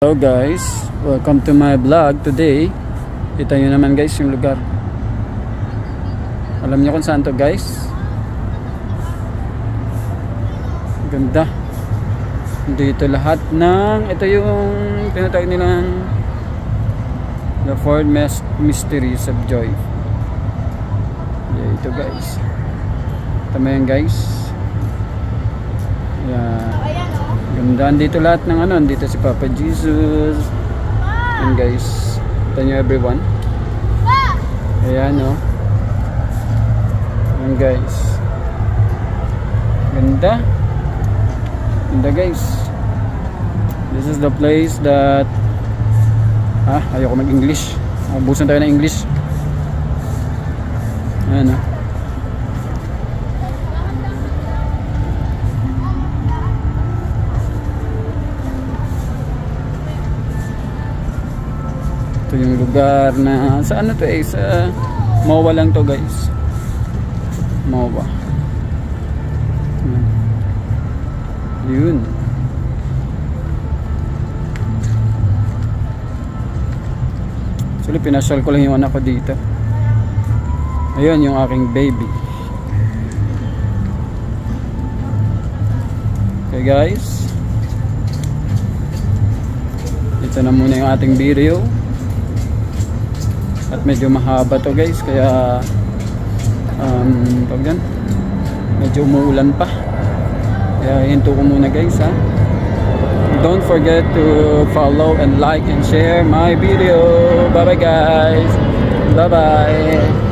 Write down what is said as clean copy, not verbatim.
Hello guys, welcome to my vlog today. Kita nyo naman guys yung lugar. Alam nyo kung saan to guys? Ganda. Dito lahat ng, ito yung tinatawag nilang The Four Mysteries of Joy. Yeah, ito guys. Tama yan guys. Yeah. Ganda, dito lahat ng ano, dito si Papa Jesus. And guys, ito nyo everyone. Ayan o. Ayan guys. Ganda. Ganda guys. This is the place that ayoko mag-English. Ubusan tayo ng English. Ayan o. Ito yung lugar na sa ano to sa MOA lang to guys. MOA. Yun. Actually pinasyal ko lang yung anak ko dito. Ayun yung aking baby. Okay guys, ito na muna yung ating video. At medyo mahaba to guys, kaya medyo umuulan pa, kaya hinto ko muna guys ha. Don't forget to follow and like and share my video. Bye bye guys, bye bye.